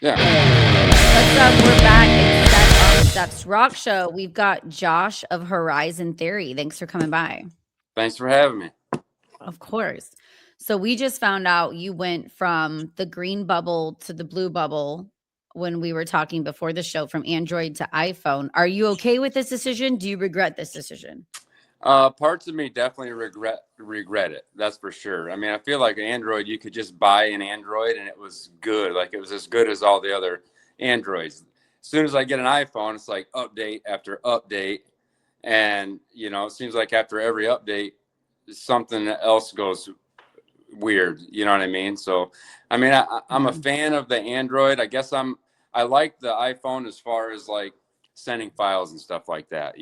Yeah. What's up? We're back. It's Steph on the Steps Rock Show. We've got Josh of Horizon Theory. Thanks for coming by. Thanks for having me. Of course. So we just found out you went from the green bubble to the blue bubble when we were talking before the show from Android to iPhone. Are you okay with this decision? Do you regret this decision? Parts of me definitely regret it. That's for sure. I mean, I feel like Android, you could just buy an Android and it was good. Like it was as good as all the other Androids. As soon as I get an iPhone, it's like update after update, and it seems like after every update, something else goes weird. You know what I mean? So, I mean, I'm a Mhm. fan of the Android. I guess I like the iPhone as far as like sending files and stuff like that.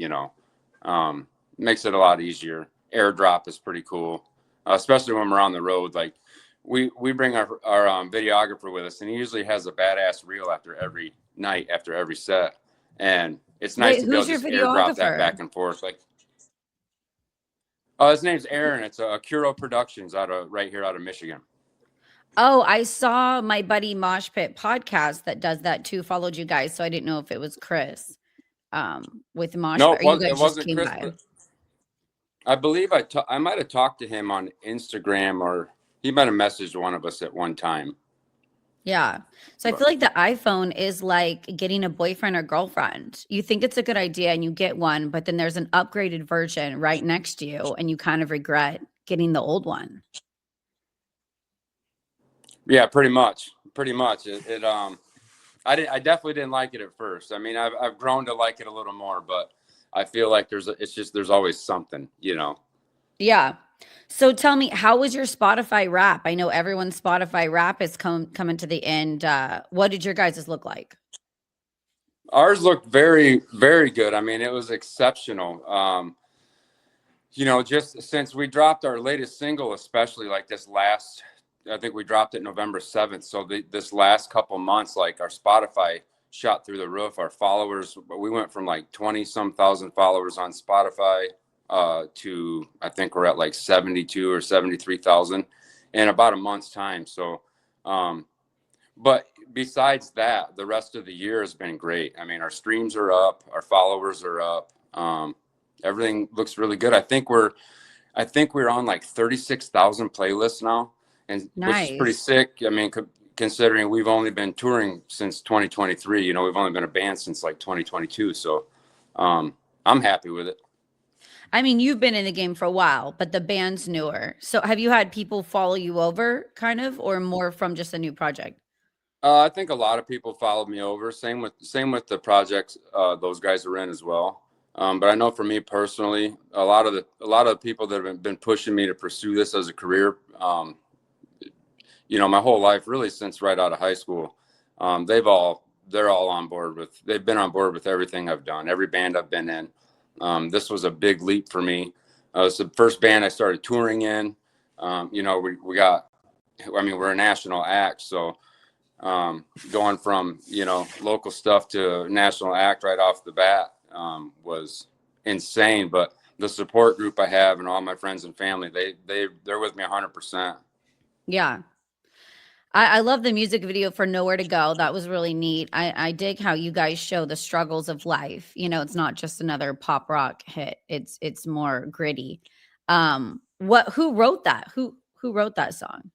Makes it a lot easier. AirDrop is pretty cool, especially when we're on the road. Like we bring our videographer with us, and he usually has a badass reel after every night, after every set, and it's nice Wait, to be able who's to your just airdrop that videographer? back and forth. Like, oh, his name's Aaron. It's a Curo Productions out of right here out of Michigan. Oh, I saw my buddy Mosh Pit podcast that does that too, followed you guys. So I didn't know if it was Chris with Mosh No, Pit, or you it guys just wasn't came Chris, by. but I believe I might have talked to him on Instagram, or he might have messaged one of us at one time. Yeah. So I But feel like the iPhone is like getting a boyfriend or girlfriend. You think it's a good idea and you get one, but then there's an upgraded version right next to you and you kind of regret getting the old one. yeah, pretty much. I definitely didn't like it at first. I mean, I've grown to like it a little more, but I feel like there's always something. Yeah. So tell me, how was your Spotify rap? I know everyone's Spotify rap is coming to the end. What did your guys' look like? Ours looked very, very good. I mean, it was exceptional. Just since we dropped our latest single, especially like this last, I think we dropped it November 7th. So this last couple months, like our Spotify shot through the roof. Our followers, we went from like 20 some thousand followers on Spotify to I think we're at like 72 or 73,000 in about a month's time. So, um, but besides that, the rest of the year has been great. I mean, our streams are up, our followers are up. Everything looks really good. I think we're on like 36,000 playlists now, and which is pretty Nice. sick. I mean, considering we've only been touring since 2023. We've only been a band since like 2022. So, um, I'm happy with it. I mean, you've been in the game for a while, but the band's newer. So have you had people follow you over kind of, or more from just a new project? I think a lot of people followed me over. Same with the projects those guys are in as well. But I know for me personally, a lot of the people that have been pushing me to pursue this as a career, my whole life, really since right out of high school, they're all on board with. They've been on board with everything I've done, every band I've been in. This was a big leap for me. It's the first band I started touring in. We got. I mean, we're a national act, so going from local stuff to national act right off the bat was insane. But the support group I have and all my friends and family, they're with me 100%. Yeah. I love the music video for Nowhere to Go. That was really neat. I dig how you guys show the struggles of life. It's not just another pop rock hit. It's more gritty. Who wrote that? Who wrote that song?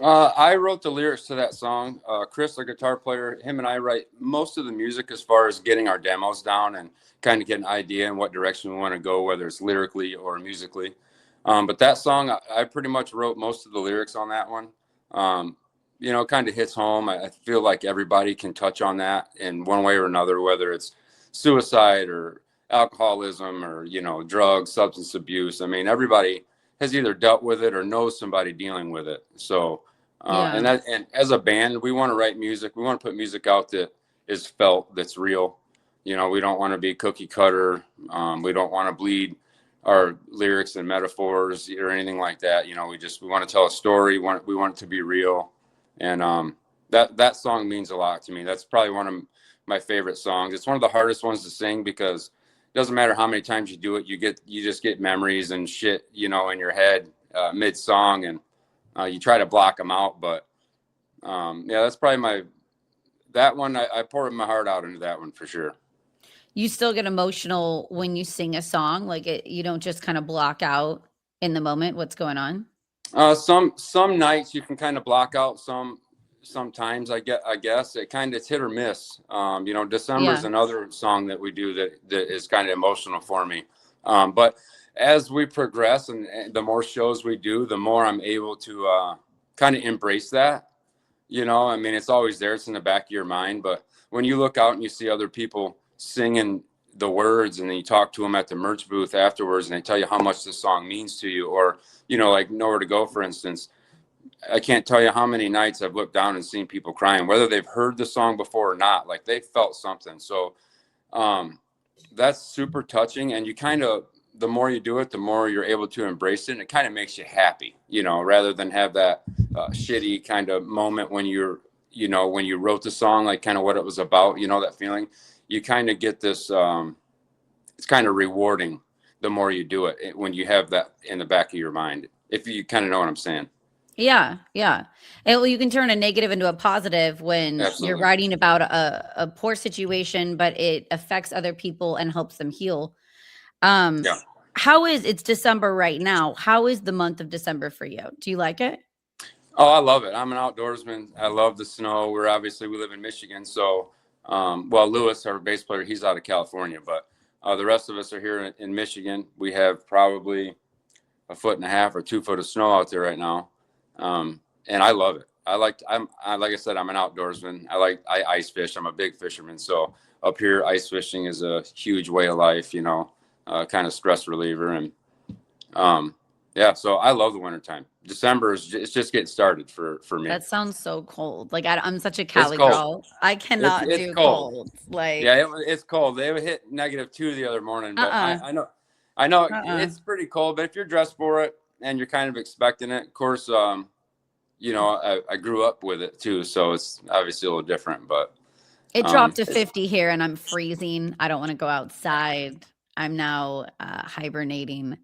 I wrote the lyrics to that song. Chris, the guitar player, him and I write most of the music as far as getting our demos down and kind of get an idea in what direction we want to go, whether it's lyrically or musically. But that song, I pretty much wrote most of the lyrics on that one. Kind of hits home. I feel like everybody can touch on that in one way or another, whether it's suicide or alcoholism or, drugs, substance abuse. I mean, everybody has either dealt with it or knows somebody dealing with it. So, Yeah. and as a band, we want to write music. We want to put music out that is felt, that's real. We don't want to be cookie cutter. We don't want to bleed our lyrics and metaphors or anything like that. We want to tell a story. We want it to be real, and that song means a lot to me. That's probably one of my favorite songs. It's one of the hardest ones to sing because it doesn't matter how many times you do it, you just get memories and shit, in your head mid song, and you try to block them out. But yeah, that's probably that one, I poured my heart out into that one for sure. You still get emotional when you sing a song, like you don't just kind of block out in the moment what's going on? Some nights you can kind of block out. Sometimes I guess it kind of, it's hit or miss. December is Yeah. another song that we do that is kind of emotional for me. But as we progress and the more shows we do, the more I'm able to kind of embrace that. I mean, it's always there. It's in the back of your mind. But when you look out and you see other people singing the words, and then you talk to them at the merch booth afterwards, and they tell you how much the song means to you, or like Nowhere to Go, for instance. I can't tell you how many nights I've looked down and seen people crying, whether they've heard the song before or not. Like, they felt something. So that's super touching. And you kind of, the more you do it, the more you're able to embrace it. And it kind of makes you happy, rather than have that shitty kind of moment when when you wrote the song, like kind of what it was about, that feeling. You kind of get this, it's kind of rewarding the more you do it when you have that in the back of your mind, if you kind of know what I'm saying. Yeah, yeah. And well, you can turn a negative into a positive when you're Absolutely. writing about a poor situation, but it affects other people and helps them heal. Um, Yeah. it's December right now. How is the month of December for you? Do you like it? Oh, I love it. I'm an outdoorsman. I love the snow. We live in Michigan. So, Lewis, our bass player, he's out of California, but the rest of us are here in Michigan. We have probably 1.5 or 2 foot of snow out there right now. And I love it. Like I said, I'm an outdoorsman. I ice fish. I'm a big fisherman. So up here, ice fishing is a huge way of life, kind of stress reliever. And, yeah, so I love the wintertime. December it's just getting started for me. That sounds so cold. Like I'm such a It's Cali cold. girl. I cannot It's do cold. cold. Yeah, Like, it's cold. They hit -2 the other morning, but uh-uh. I know Uh-uh. it's pretty cold. But if you're dressed for it and you're kind of expecting it, of course, I grew up with it too, so it's obviously a little different. But It dropped to 50 here and I'm freezing. I don't want to go outside. I'm now hibernating.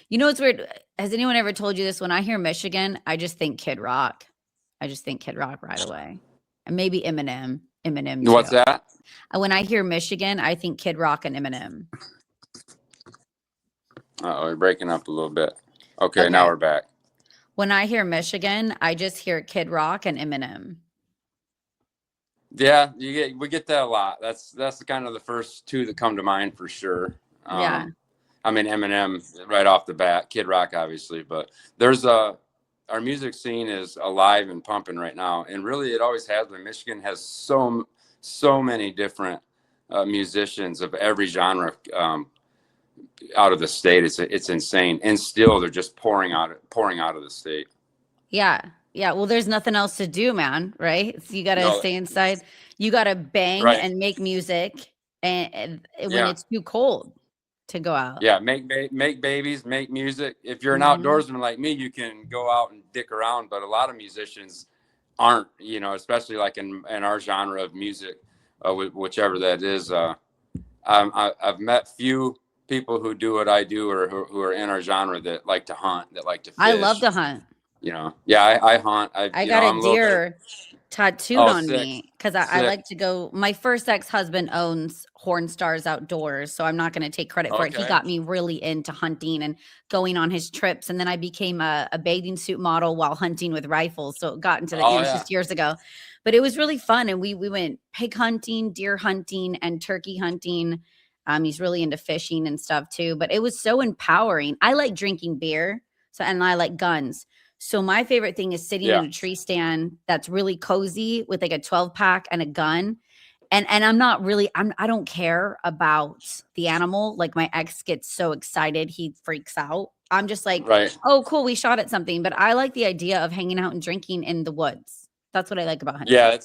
You know what's weird? Has anyone ever told you this? When I hear Michigan, I just think Kid Rock. I just think Kid Rock right away. And maybe Eminem. Eminem too. what's that? When I hear Michigan, I think Kid Rock and Eminem. We're breaking up a little bit. Okay, now Okay. we're back. When I hear Michigan, I just hear Kid Rock and Eminem. Yeah, we get that a lot. That's kind of the first two that come to mind for sure. Yeah. I mean, Eminem right off the bat, Kid Rock obviously, but our music scene is alive and pumping right now, and really it always has been. Michigan has so many different musicians of every genre out of the state. It's insane, and still they're just pouring out of the state. Yeah. Yeah. Well, there's nothing else to do, man. Right. So you got to No, stay inside. You got to bang right? and make music and when Yeah. it's too cold to go out. Yeah, make babies, make music. If you're an Hmm. outdoorsman like me, you can go out and dick around. But a lot of musicians aren't, especially like in our genre of music, whichever that is. I've met few people who do what I do, or who are in our genre, that like to hunt, that like to I love fish. to hunt. Yeah, I hunt. I got a I'm a little bit. deer tattooed Oh, on sick, me because I sick. like to go. My first ex-husband owns Horn Stars Outdoors, so I'm not going to take credit for it. He Okay. got me really into hunting and going on his trips, and then I became a bathing suit model while hunting with rifles. So it got into Oh was yeah. just years ago, but it was really fun. And we went pig hunting, deer hunting, and turkey hunting. He's really into fishing and stuff too, but it was so empowering. I like drinking beer, and I like guns. So my favorite thing is sitting Yeah. in a tree stand that's really cozy with like a 12 pack and a gun. And I'm not really I don't care about the animal. Like my ex gets so excited, he freaks out. I'm just like, Right. "Oh, cool, we shot at something." But I like the idea of hanging out and drinking in the woods. That's what I like about hunting. Yeah,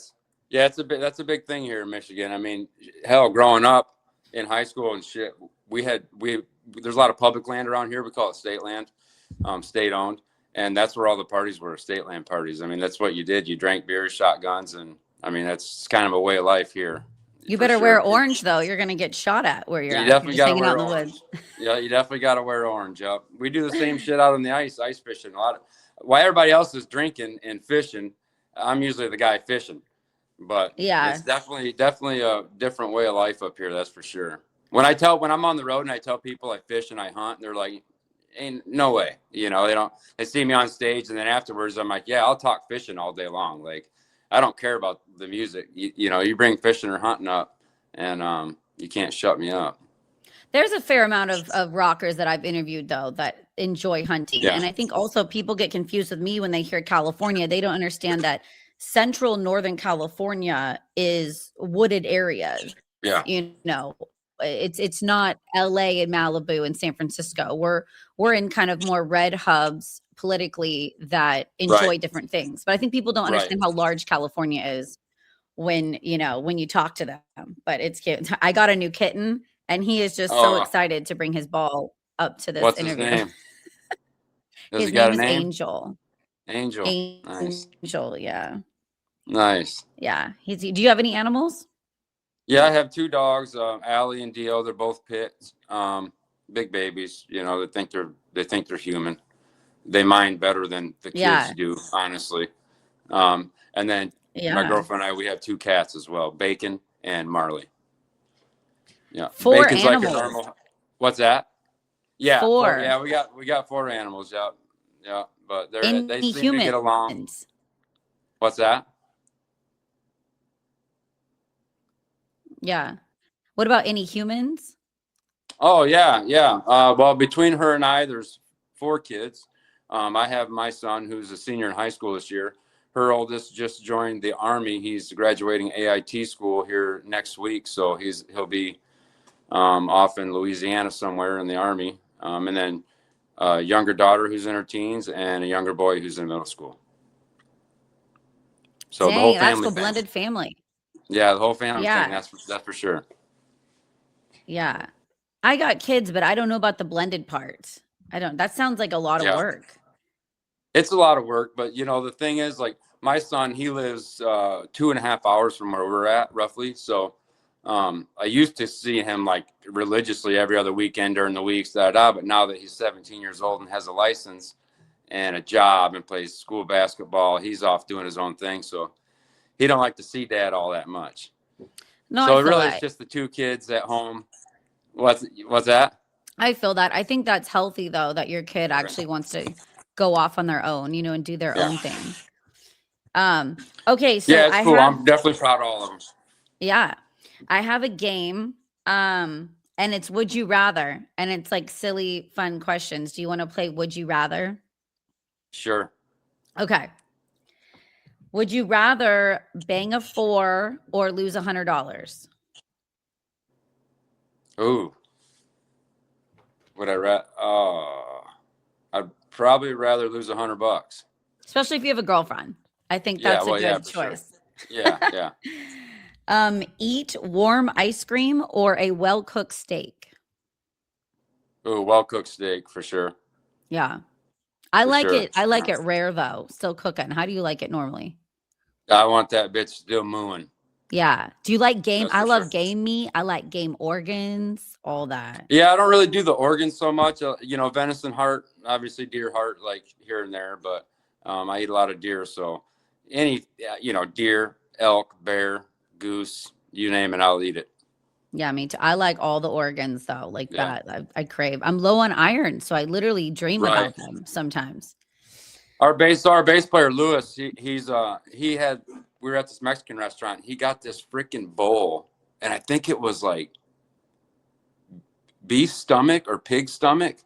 that's a big thing here in Michigan. I mean, hell, growing up in high school and shit, there's a lot of public land around here. We call it state land, state owned, and that's where all the parties were, state land parties. I mean, that's what you did. You drank beer, shot guns, and I mean, that's kind of a way of life here, You for better wear sure. orange though. You're gonna get shot at where you're You at if you're definitely just got to hanging out in wear the orange. woods. Yeah, you definitely got to wear orange. Yep. We do the same shit out on the ice fishing. While everybody else is drinking and fishing, I'm usually the guy fishing. but it's Yeah. definitely a different way of life up here. That's for sure. When I'm on the road and I tell people I fish and I hunt, they're like, "Ain't no way." They see me on stage, and then afterwards, I'm like, "Yeah, I'll talk fishing all day long. Like, I don't care about the music. You bring fishing or hunting up, and you can't shut me up." There's a fair amount of rockers that I've interviewed though that enjoy hunting. Yeah, And I think also people get confused with me when they hear California. They don't understand that central northern California is wooded areas. yeah, It's not LA and Malibu and San Francisco. We're in kind of more red hubs politically that right, enjoy different things. But I think people don't right. understand how large California is when you talk to them. But it's cute. I got a new kitten and he is just so Oh, excited to bring his ball up to this what's his interview. name? Does he His got name a is name? Angel. Angel. Nice, Angel, yeah. nice. Yeah. Do you have any animals? Yeah, I have two dogs, Allie and Dio. They're both pits, big babies. They think they're human. They mind better than the kids Yeah. do, honestly. And then my Yeah. girlfriend and I, we have two cats as well, Bacon and Marley. Yeah, Four Bacon's like a animals. normal. What's that? Yeah, four. Four. Yeah, we got four animals. Yeah, yeah, but they Any seem to get along. humans? What's that? Yeah. What about any humans? Oh yeah, yeah. Well, between her and I, there's four kids. I have my son who's a senior in high school this year. Her oldest just joined the Army. He's graduating AIT school here next week, so he'll be off in Louisiana somewhere in the Army. And then a younger daughter who's in her teens and a younger boy who's in middle school. So the whole Dang, that's family the thing. blended family. Yeah, the whole family thing. Yeah. That's for sure. Yeah. I got kids, but I don't know about the blended part. I don't. That sounds like a lot of Yeah. work. It's a lot of work, but the thing is, like my son, he lives 2.5 hours from where we're at, roughly. So I used to see him like religiously every other weekend during the weeks, but now that he's 17 years old and has a license and a job and plays school basketball, he's off doing his own thing. So he don't like to see dad all that much. No, I So it feel really is that. just the two kids at home. What's that? I feel that. I think that's healthy though, that your kid actually wants to go off on their own, and do their Yeah. own thing. Okay, so Yeah, it's I cool. have I'm definitely proud of all of them. yeah. I have a game. And it's would you rather, and it's like silly fun questions. Do you want to play would you rather? Sure. Okay. Would you rather bang a 4 or lose $100? Ooh. Would I'd probably rather lose $100. Especially if you have a girlfriend. I think Yeah, that's a well, yeah, good for sure. choice. Yeah, yeah. Eat warm ice cream or a well-cooked steak? Ooh, well-cooked steak for sure. Yeah. I For like sure. it. I like it rare though. Still cooking. How do you like it normally? I want that bitch still mooing. Yeah. Do you like game? That's I for sure. love game meat. I like game organs, all that. Yeah, I don't really do the organs so much. Venison heart, obviously deer heart, like here and there, but I eat a lot of deer. So deer, elk, bear, goose, you name it, I'll eat it. Yeah, me too. I like all the organs though, like Yeah. that. I crave. I'm low on iron, so I literally dream Right. about them sometimes. Our bass player Lewis, we were at this Mexican restaurant. He got this freaking bowl, and I think it was like beef stomach or pig stomach.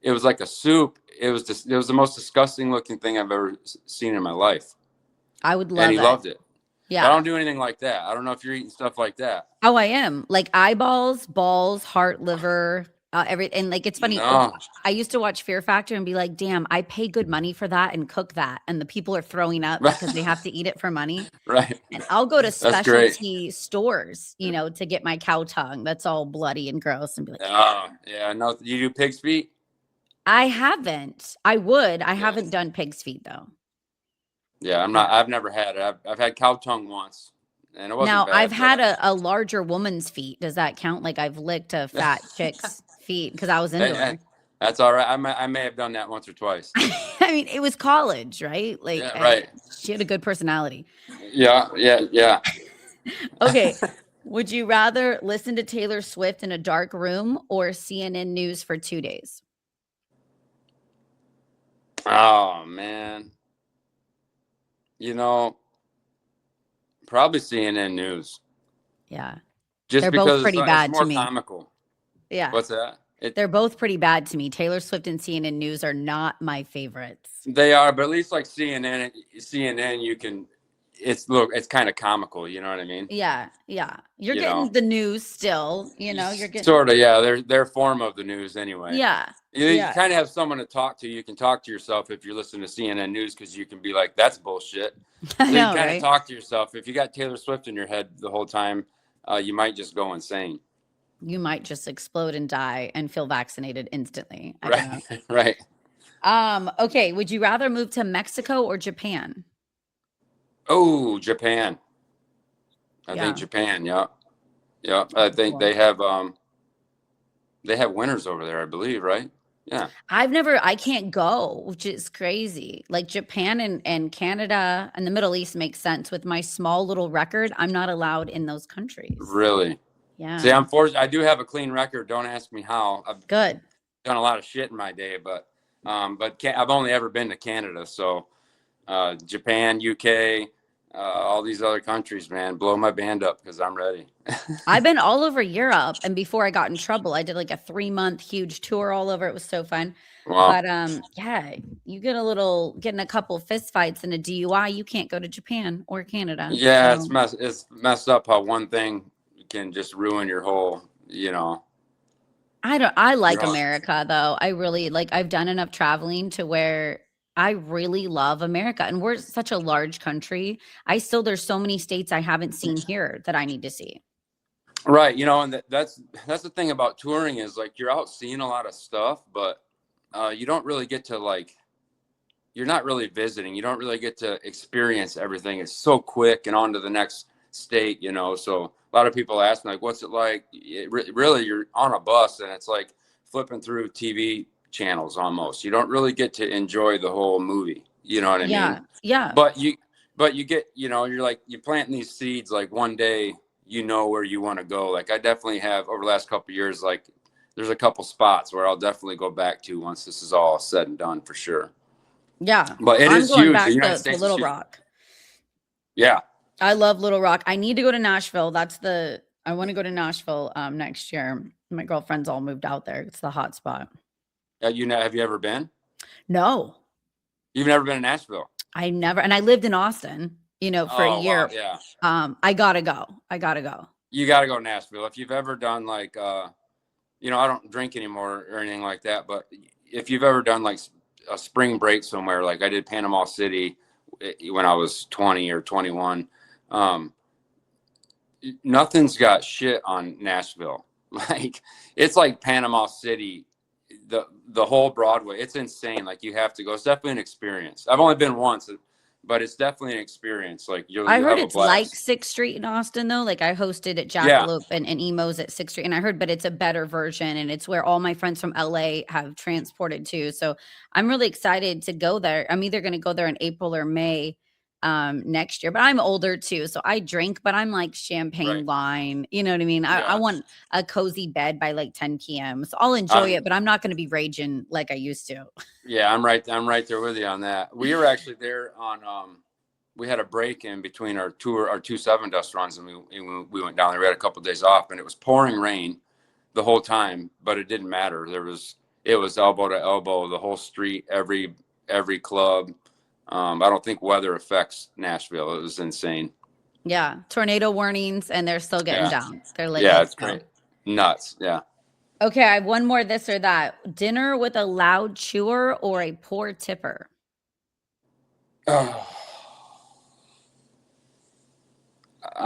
It was like a soup. It was the most disgusting looking thing I've ever seen in my life. I would love And he it. loved it. Yeah. I don't do anything like that. I don't know if you're eating stuff like that. Oh, I am. Like eyeballs, balls, heart, liver, everything. Like it's funny. No. I used to watch Fear Factor and be like, damn, I pay good money for that and cook that. And the people are throwing up because they have to eat it for money. Right. And I'll go to That's great. specialty stores, to get my cow tongue that's all bloody and gross and be like, Yeah. No, you do pig's feet? I haven't. I would. I haven't done pig's feet though. Yeah, I've never had it. I've had cow tongue once, and it wasn't Now, bad. I've had a larger woman's feet. Does that count? Like I've licked a fat chick's feet because I was indoor. That's all right. I may have done that once or twice. I mean, it was college, right? Like, Yeah, right. she had a good personality. Yeah, yeah, yeah. Okay. Would you rather listen to Taylor Swift in a dark room or CNN news for 2 days? Oh man, you know, probably CNN News, Yeah. just They're both because pretty it's bad to more me. comical. Yeah. What's that? They're both pretty bad to me. Taylor Swift and CNN news are not my favorites. They are, but at least like CNN, you can. It's kind of comical. You know what I mean? Yeah. Yeah. You're You know, getting the news still, you're getting, sort of. Yeah, their form of the news anyway. yeah. You Yeah. kind of have someone to talk to. You can talk to yourself if you're listening to CNN News because you can be like, "That's bullshit." I So you know, kind of right? talk to yourself. If you got Taylor Swift in your head the whole time, you might just go insane. You might just explode and die and feel vaccinated instantly. I don't know. Right, right. Okay. Would you rather move to Mexico or Japan? Oh, Japan. I think Yeah. Japan. Yeah, yeah. I think Cool. they have winners over there. I believe, right? Yeah. I can't go, which is crazy. Like Japan and Canada and the Middle East makes sense. With my small little record, I'm not allowed in those countries. Really. See, Yeah. I'm forced. I do have a clean record. Don't ask me how. I've Good. done a lot of shit in my day, but I've only ever been to Canada. So Japan, UK, all these other countries, man, blow my band up because I'm ready. I've been all over Europe, and before I got in trouble, I did like a 3-month huge tour all over. It was so fun. Wow. But yeah, you getting a couple fist fights and a DUI, you can't go to Japan or Canada. Yeah, So it's messed up how one thing can just ruin your whole, I your like whole, America though. I really like I've done enough traveling to where I really love America, and we're such a large country. There's so many states I haven't seen here that I need to see. right. And that's the thing about touring is like you're out seeing a lot of stuff, but you don't really get to like you're not really visiting. You don't really get to experience everything. It's so quick and on to the next state. So a lot of people ask me like, what's it like? Really, you're on a bus and it's like flipping through TV channels almost. You don't really get to enjoy the whole movie. You know what I mean? Yeah. Yeah. But you get, you're like, you're planting these seeds. Like one day, where you want to go. Like I definitely have over the last couple of years, like there's a couple spots where I'll definitely go back to once this is all said and done for sure. Yeah. But it I'm is going huge. The back United to States is Little huge. Rock. Yeah. I love Little Rock. I need to go to Nashville. I want to go to Nashville next year. My girlfriends all moved out there. It's the hot spot. Have you ever been? No, You've never been to Nashville? I never. And I lived in Austin, for a Oh wow, year. yeah. I gotta go. I gotta go. You got to go to Nashville if you've ever done like, I don't drink anymore or anything like that. But if you've ever done like a spring break somewhere, like I did Panama City when I was 20 or 21, nothing's got shit on Nashville. Like it's like Panama City, the whole Broadway. It's insane. Like you have to go. It's definitely an experience. I've only been once, but it's definitely an experience. Like you'll I heard have a it's like blast. 6th Street in Austin, though. Like I hosted at Yeah, Jackalope and Emo's at 6th Street, and I heard, but it's a better version, and it's where all my friends from LA have transported to. So I'm really excited to go there. I'm either going to go there in April or May next year, but I'm older too, so I drink, but I'm like right. champagne wine. You know what I mean? I Yeah. want a cozy bed by like 10 p.m. So I'll enjoy I'm, it, but I'm not going to be raging like I used to. yeah, I'm right there with you on that. We were actually there on we had a break in between our two Sevendust runs, and we went down there. We had a couple of days off, and it was pouring rain the whole time, but it didn't matter. It was elbow to elbow, the whole street, every club. I don't think weather affects Nashville. It was insane. Yeah, tornado warnings, and they're still getting Yeah, down. They're like, yeah, let's it's go. great, nuts. Yeah. Okay, I have one more this or that. Dinner with a loud chewer or a poor tipper? I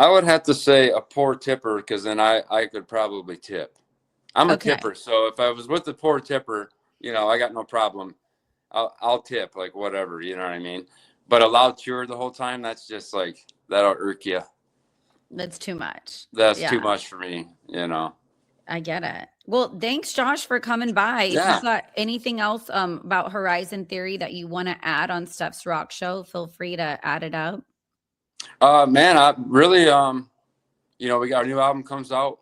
would have to say a poor tipper because then I could probably tip. I'm a Okay. tipper, so if I was with the poor tipper, I got no problem. I'll tip like whatever, you know what I mean. But a loud cheer the whole time, that's just like that'll irk you. That's too much. That's too Yeah, much for me. I get it. Well, thanks, Josh, for coming by. If Yeah. you've got anything else about Horizon Theory that you want to add on Steph's Rock Show, feel free to add it up. Man, I really, you know, we got our new album comes out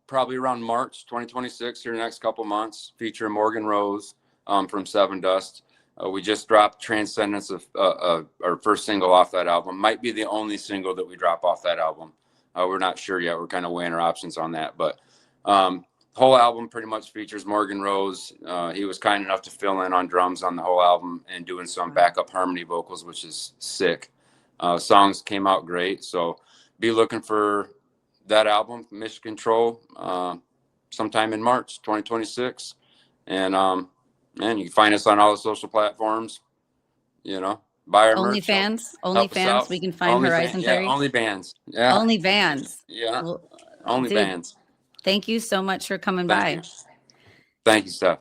probably around March 2026 here in the next couple months, featuring Morgan Rose from Sevendust. We just dropped Transcendence of our first single off that album. Might be the only single that we drop off that album. We're not sure yet. We're kind of weighing our options on that. But whole album pretty much features Morgan Rose. He was kind enough to fill in on drums on the whole album and doing some backup harmony vocals, which is sick. Songs came out great. So be looking for that album, Mission Control, sometime in March 2026. And man, you can find us on all the social platforms. You know, buy our merch. Help us out. We can find Horizon Theory. Only bands. Yeah. Only bands. Yeah. Well, Only dude, bands. thank you so much for coming by. Thank you, Steph.